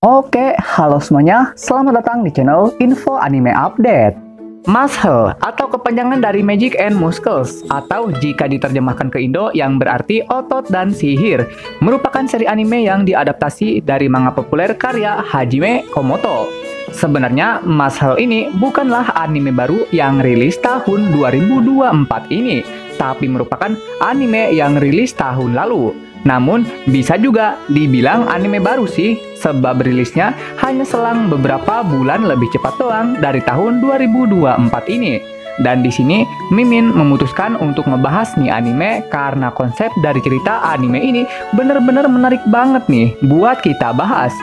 Oke, halo semuanya. Selamat datang di channel Info Anime Update. Muscle atau kepanjangan dari Magic and Muscles atau jika diterjemahkan ke Indo yang berarti otot dan sihir, merupakan seri anime yang diadaptasi dari manga populer karya Hajime Komoto. Sebenarnya Muscle ini bukanlah anime baru yang rilis tahun 2024 ini, tapi merupakan anime yang rilis tahun lalu. Namun, bisa juga dibilang anime baru sih, sebab rilisnya hanya selang beberapa bulan lebih cepat doang dari tahun 2024 ini. Dan di sini, Mimin memutuskan untuk ngebahas nih anime karena konsep dari cerita anime ini bener-bener menarik banget nih buat kita bahas.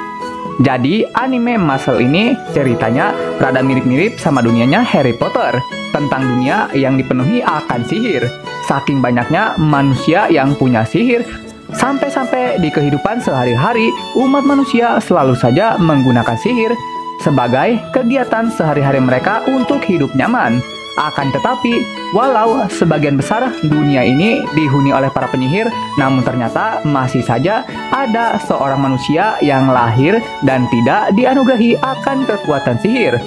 Jadi, anime Muscle ini ceritanya rada mirip-mirip sama dunianya Harry Potter, tentang dunia yang dipenuhi akan sihir. Saking banyaknya manusia yang punya sihir, sampai-sampai di kehidupan sehari-hari, umat manusia selalu saja menggunakan sihir sebagai kegiatan sehari-hari mereka untuk hidup nyaman. Akan tetapi, walau sebagian besar dunia ini dihuni oleh para penyihir, namun ternyata masih saja ada seorang manusia yang lahir dan tidak dianugerahi akan kekuatan sihir.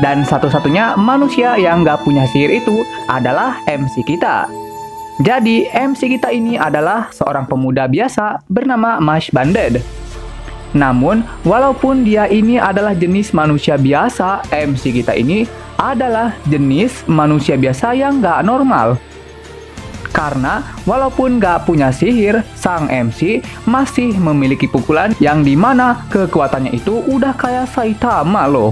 Dan satu-satunya manusia yang gak punya sihir itu adalah MC kita. Jadi, MC kita ini adalah seorang pemuda biasa bernama Mash Banded. Namun, walaupun dia ini adalah jenis manusia biasa, MC kita ini adalah jenis manusia biasa yang gak normal. Karena, walaupun gak punya sihir, sang MC masih memiliki pukulan yang dimana kekuatannya itu udah kayak Saitama loh.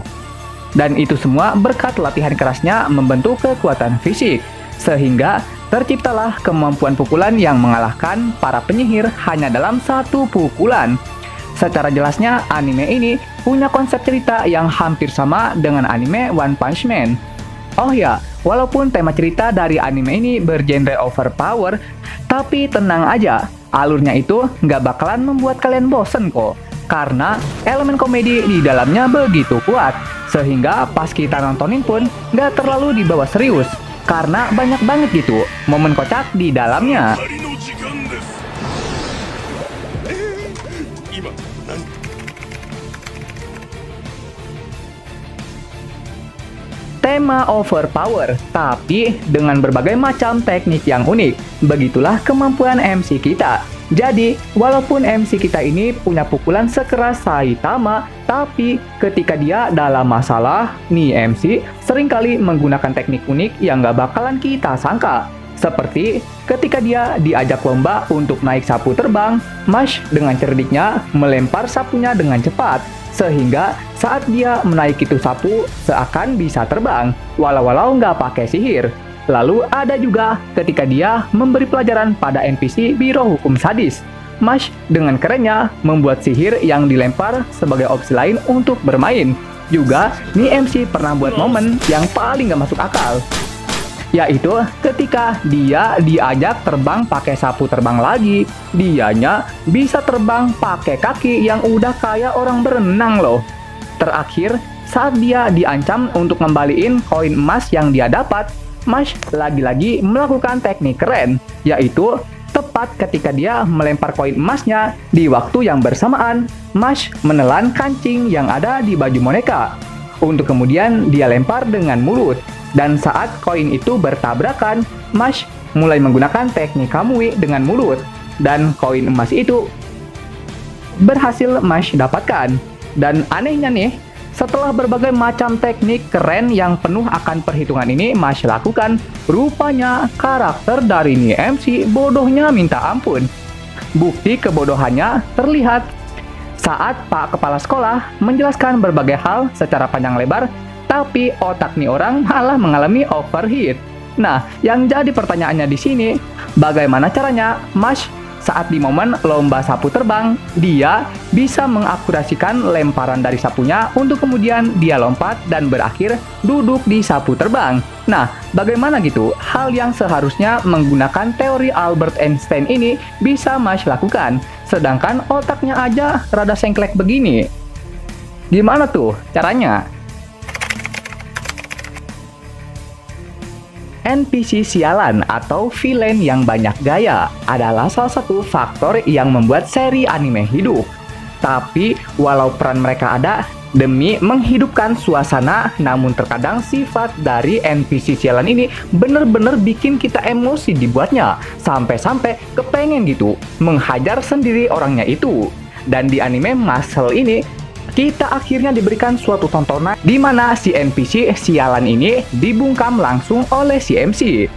Dan itu semua berkat latihan kerasnya membentuk kekuatan fisik. Sehingga terciptalah kemampuan pukulan yang mengalahkan para penyihir hanya dalam satu pukulan. Secara jelasnya, anime ini punya konsep cerita yang hampir sama dengan anime One Punch Man. Oh ya, walaupun tema cerita dari anime ini bergenre overpower, tapi tenang aja, alurnya itu nggak bakalan membuat kalian bosen kok. Karena elemen komedi di dalamnya begitu kuat, sehingga pas kita nontonin pun nggak terlalu dibawa serius. Karena banyak banget gitu momen kocak di dalamnya. Tema overpower, tapi dengan berbagai macam teknik yang unik. Begitulah kemampuan MC kita. Jadi, walaupun MC kita ini punya pukulan sekeras Saitama, tapi ketika dia dalam masalah, nih MC seringkali menggunakan teknik unik yang gak bakalan kita sangka. Seperti ketika dia diajak lomba untuk naik sapu terbang, Mash dengan cerdiknya melempar sapunya dengan cepat. Sehingga saat dia menaiki itu sapu, seakan bisa terbang, walau-walau nggak pakai sihir. Lalu ada juga ketika dia memberi pelajaran pada NPC Biro Hukum Sadis. Mash dengan kerennya membuat sihir yang dilempar sebagai opsi lain untuk bermain. Juga, nih MC pernah buat momen yang paling gak masuk akal. Yaitu ketika dia diajak terbang pakai sapu terbang lagi, dianya bisa terbang pakai kaki yang udah kayak orang berenang loh. Terakhir, saat dia diancam untuk ngembaliin koin emas yang dia dapat, Mash lagi-lagi melakukan teknik keren, yaitu tepat ketika dia melempar koin emasnya, di waktu yang bersamaan, Mash menelan kancing yang ada di baju boneka. Untuk kemudian dia lempar dengan mulut. Dan saat koin itu bertabrakan, Mash mulai menggunakan teknik Kamui dengan mulut. Dan koin emas itu berhasil Mash dapatkan. Dan anehnya nih, setelah berbagai macam teknik keren yang penuh akan perhitungan ini Mash lakukan, rupanya karakter dari nih MC bodohnya minta ampun. Bukti kebodohannya terlihat saat Pak Kepala Sekolah menjelaskan berbagai hal secara panjang lebar, tapi otak nih orang malah mengalami overheat. Nah, yang jadi pertanyaannya di sini, bagaimana caranya Mash saat di momen lomba sapu terbang, dia bisa mengakurasikan lemparan dari sapunya untuk kemudian dia lompat dan berakhir duduk di sapu terbang. Nah, bagaimana gitu hal yang seharusnya menggunakan teori Albert Einstein ini bisa Mash lakukan, sedangkan otaknya aja rada sengklek begini. Gimana tuh caranya? NPC sialan atau villain yang banyak gaya adalah salah satu faktor yang membuat seri anime hidup. Tapi walau peran mereka ada demi menghidupkan suasana, namun terkadang sifat dari NPC sialan ini bener-bener bikin kita emosi dibuatnya, sampai-sampai kepengen gitu menghajar sendiri orangnya itu. Dan di anime Muscle ini, kita akhirnya diberikan suatu tontonan di mana si NPC sialan ini dibungkam langsung oleh si MC.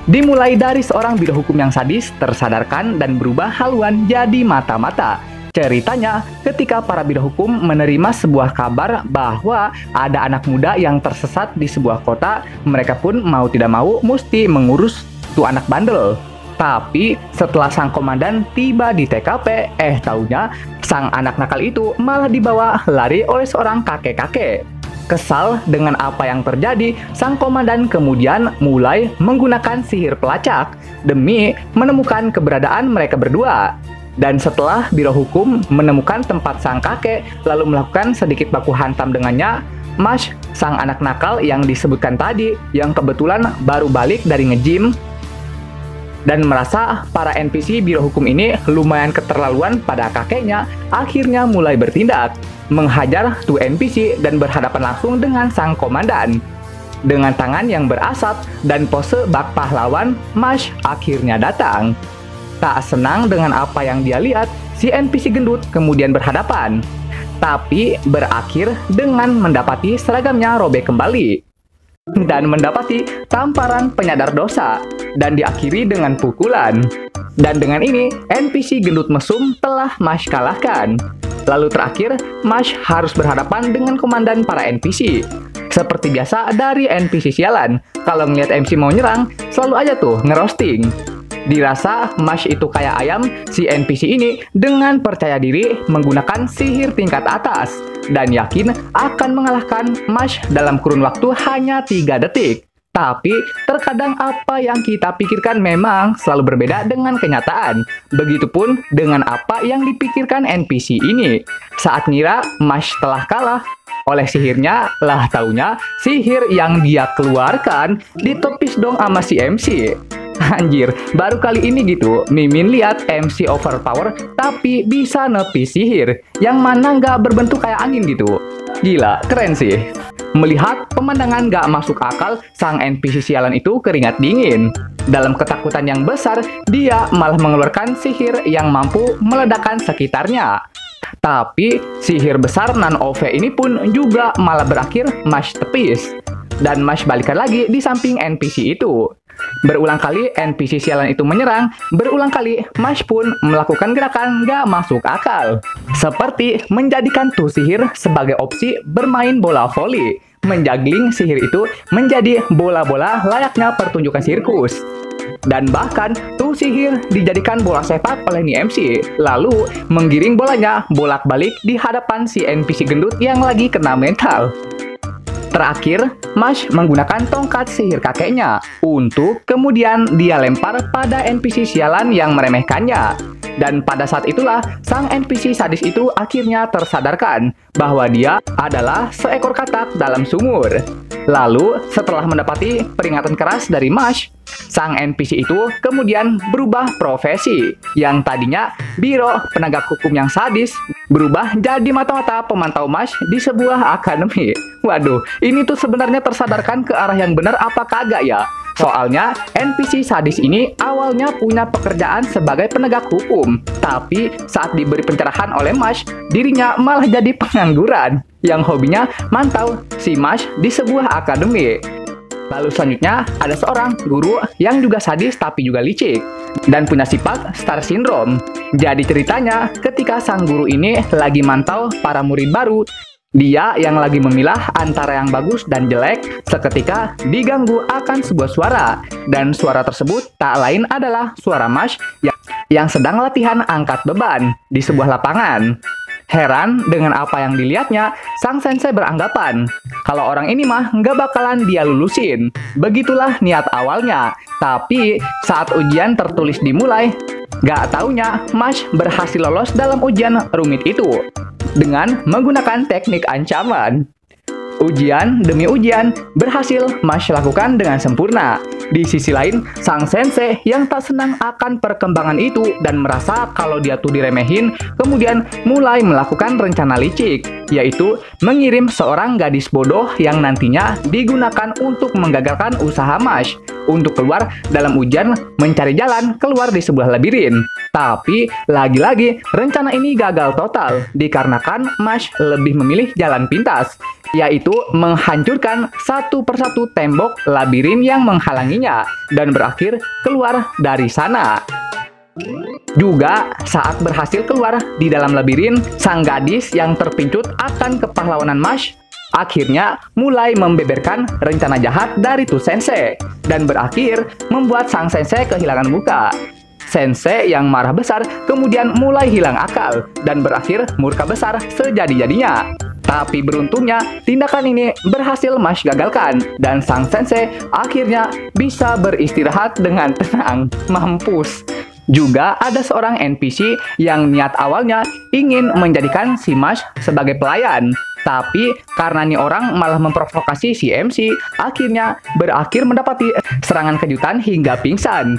Dimulai dari seorang biro hukum yang sadis, tersadarkan dan berubah haluan jadi mata-mata. Ceritanya, ketika para biro hukum menerima sebuah kabar bahwa ada anak muda yang tersesat di sebuah kota, mereka pun mau tidak mau mesti mengurus tuh anak bandel. Tapi setelah sang komandan tiba di TKP, taunya sang anak nakal itu malah dibawa lari oleh seorang kakek-kakek. Kesal dengan apa yang terjadi, sang komandan kemudian mulai menggunakan sihir pelacak demi menemukan keberadaan mereka berdua. Dan setelah biro hukum menemukan tempat sang kakek, lalu melakukan sedikit baku hantam dengannya, Mash, sang anak nakal yang disebutkan tadi, yang kebetulan baru balik dari nge-gym, dan merasa para NPC biro hukum ini lumayan keterlaluan pada kakeknya, akhirnya mulai bertindak, menghajar tuh NPC dan berhadapan langsung dengan sang komandan. Dengan tangan yang berasap dan pose bak pahlawan, Mash akhirnya datang. Tak senang dengan apa yang dia lihat, si NPC gendut kemudian berhadapan. Tapi berakhir dengan mendapati seragamnya robek kembali. Dan mendapati tamparan penyadar dosa. Dan diakhiri dengan pukulan. Dan dengan ini, NPC gendut mesum telah Mash kalahkan. Lalu terakhir, Mash harus berhadapan dengan komandan para NPC. Seperti biasa dari NPC sialan, kalau ngeliat MC mau nyerang, selalu aja tuh ngerosting. Dirasa Mash itu kayak ayam, si NPC ini dengan percaya diri menggunakan sihir tingkat atas dan yakin akan mengalahkan Mash dalam kurun waktu hanya 3 detik. Tapi terkadang apa yang kita pikirkan memang selalu berbeda dengan kenyataan. Begitupun dengan apa yang dipikirkan NPC ini. Saat ngira Mash telah kalah oleh sihirnya, lah taunya sihir yang dia keluarkan ditepis dong sama si MC. Anjir, baru kali ini gitu Mimin lihat MC overpower tapi bisa nepis sihir yang mana nggak berbentuk kayak angin gitu. Gila, keren sih. Melihat pemandangan nggak masuk akal, sang NPC sialan itu keringat dingin. Dalam ketakutan yang besar, dia malah mengeluarkan sihir yang mampu meledakkan sekitarnya. Tapi sihir besar non-OV ini pun juga malah berakhir Mash tepis. Dan Mash balikan lagi di samping NPC itu. Berulang kali NPC sialan itu menyerang, berulang kali Mash pun melakukan gerakan nggak masuk akal. Seperti menjadikan tuh sihir sebagai opsi bermain bola voli, menjuggling sihir itu menjadi bola-bola layaknya pertunjukan sirkus. Dan bahkan tuh sihir dijadikan bola sepak oleh MC, lalu menggiring bolanya bolak-balik di hadapan si NPC gendut yang lagi kena mental. Terakhir, Mash menggunakan tongkat sihir kakeknya untuk kemudian dia lempar pada NPC sialan yang meremehkannya. Dan pada saat itulah, sang NPC sadis itu akhirnya tersadarkan bahwa dia adalah seekor katak dalam sumur. Lalu, setelah mendapati peringatan keras dari Mash, sang NPC itu kemudian berubah profesi. Yang tadinya biro penegak hukum yang sadis, berubah jadi mata-mata pemantau Mash di sebuah akademi. Waduh, ini tuh sebenarnya tersadarkan ke arah yang benar apa kagak ya? Soalnya, NPC sadis ini awalnya punya pekerjaan sebagai penegak hukum. Tapi, saat diberi pencerahan oleh Mash, dirinya malah jadi pengangguran. Yang hobinya mantau si Mash di sebuah akademi. Lalu selanjutnya, ada seorang guru yang juga sadis tapi juga licik. Dan punya sifat star syndrome. Jadi ceritanya, ketika sang guru ini lagi mantau para murid baru, dia yang lagi memilah antara yang bagus dan jelek, seketika diganggu akan sebuah suara. Dan suara tersebut tak lain adalah suara Mash yang sedang latihan angkat beban di sebuah lapangan. Heran dengan apa yang dilihatnya, sang sensei beranggapan kalau orang ini mah nggak bakalan dia lulusin. Begitulah niat awalnya. Tapi saat ujian tertulis dimulai, nggak taunya Mash berhasil lolos dalam ujian rumit itu dengan menggunakan teknik ancaman. Ujian demi ujian berhasil Mash lakukan dengan sempurna. Di sisi lain, sang sensei yang tak senang akan perkembangan itu dan merasa kalau dia tuh diremehin, kemudian mulai melakukan rencana licik, yaitu mengirim seorang gadis bodoh yang nantinya digunakan untuk menggagalkan usaha Mash untuk keluar dalam ujian mencari jalan keluar di sebuah labirin. Tapi, lagi-lagi, rencana ini gagal total dikarenakan Mash lebih memilih jalan pintas, yaitu menghancurkan satu persatu tembok labirin yang menghalanginya dan berakhir keluar dari sana. Juga, saat berhasil keluar di dalam labirin, sang gadis yang terpincut akan kepahlawanan Mash akhirnya mulai membeberkan rencana jahat dari tuh sensei dan berakhir membuat sang sensei kehilangan muka. Sensei yang marah besar kemudian mulai hilang akal dan berakhir murka besar sejadi-jadinya. Tapi beruntungnya, tindakan ini berhasil Mash gagalkan dan sang sensei akhirnya bisa beristirahat dengan tenang. Mampus. Juga ada seorang NPC yang niat awalnya ingin menjadikan si Mash sebagai pelayan. Tapi karena nih orang malah memprovokasi si MC, akhirnya berakhir mendapati serangan kejutan hingga pingsan.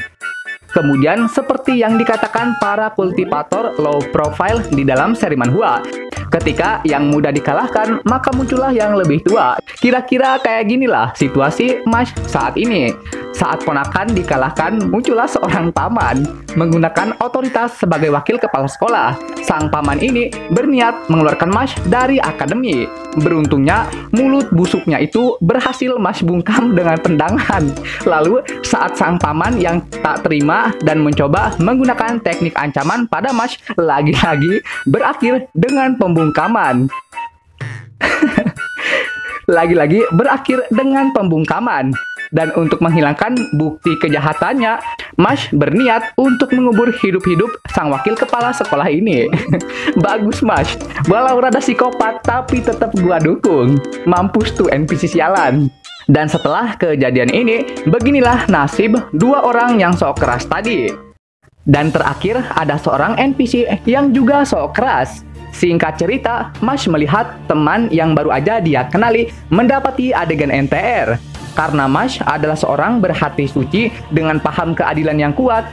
Kemudian, seperti yang dikatakan para kultivator low profile di dalam seri manhwa, ketika yang muda dikalahkan, maka muncullah yang lebih tua. Kira-kira kayak ginilah situasi Mash saat ini. Saat ponakan dikalahkan, muncullah seorang paman menggunakan otoritas sebagai wakil kepala sekolah. Sang paman ini berniat mengeluarkan Mash dari akademi. Beruntungnya, mulut busuknya itu berhasil Mash bungkam dengan tendangan. Lalu, saat sang paman yang tak terima dan mencoba menggunakan teknik ancaman pada Mash, lagi-lagi berakhir dengan pembungkaman. Lagi-lagi berakhir dengan pembungkaman. Dan untuk menghilangkan bukti kejahatannya, Mash berniat untuk mengubur hidup-hidup sang wakil kepala sekolah ini. Bagus Mash, walau rada psikopat tapi tetap gua dukung. Mampus tuh NPC sialan. Dan setelah kejadian ini, beginilah nasib dua orang yang sok keras tadi. Dan terakhir ada seorang NPC yang juga sok keras. Singkat cerita, Mash melihat teman yang baru aja dia kenali mendapati adegan NTR. Karena Mash adalah seorang berhati suci dengan paham keadilan yang kuat.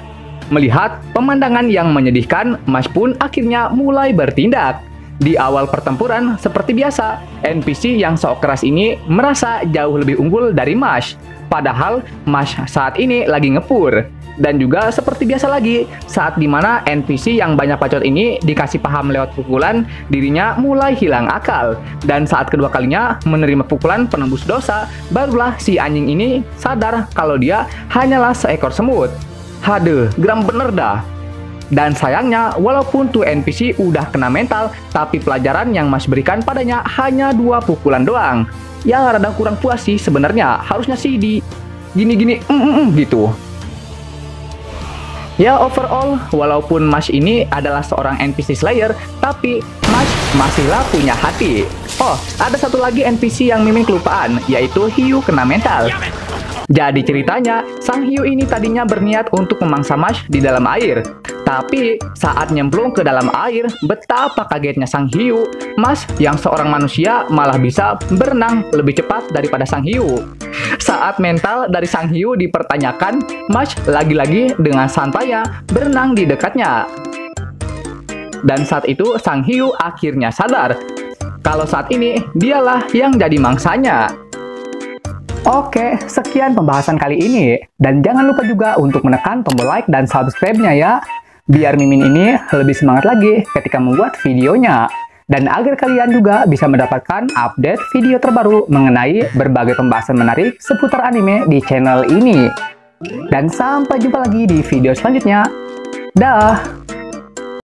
Melihat pemandangan yang menyedihkan, Mash pun akhirnya mulai bertindak. Di awal pertempuran, seperti biasa, NPC yang sok keras ini merasa jauh lebih unggul dari Mash. Padahal, Mash saat ini lagi ngepur. Dan juga seperti biasa lagi, saat dimana NPC yang banyak bacot ini dikasih paham lewat pukulan, dirinya mulai hilang akal. Dan saat kedua kalinya menerima pukulan penembus dosa, barulah si anjing ini sadar kalau dia hanyalah seekor semut. Haduh, geram bener dah. Dan sayangnya, walaupun tuh NPC udah kena mental, tapi pelajaran yang Mash berikan padanya hanya 2 pukulan doang. Ya rada kurang puas sih sebenarnya, harusnya sih di gini-gini gitu. Ya overall, walaupun Mash ini adalah seorang NPC Slayer, tapi Mash masihlah punya hati. Oh, ada satu lagi NPC yang mimin kelupaan, yaitu Hiyu kena mental. Jadi ceritanya, sang Hiyu ini tadinya berniat untuk memangsa Mash di dalam air. Tapi saat nyemplung ke dalam air, betapa kagetnya sang Hiyu, Mash yang seorang manusia malah bisa berenang lebih cepat daripada sang Hiyu. Saat mental dari sang Hiyu dipertanyakan, Mash lagi-lagi dengan santainya berenang di dekatnya. Dan saat itu sang Hiyu akhirnya sadar kalau saat ini dialah yang jadi mangsanya. Oke, sekian pembahasan kali ini. Dan jangan lupa juga untuk menekan tombol like dan subscribe-nya ya. Biar Mimin ini lebih semangat lagi ketika membuat videonya. Dan agar kalian juga bisa mendapatkan update video terbaru mengenai berbagai pembahasan menarik seputar anime di channel ini. Dan sampai jumpa lagi di video selanjutnya. Dah!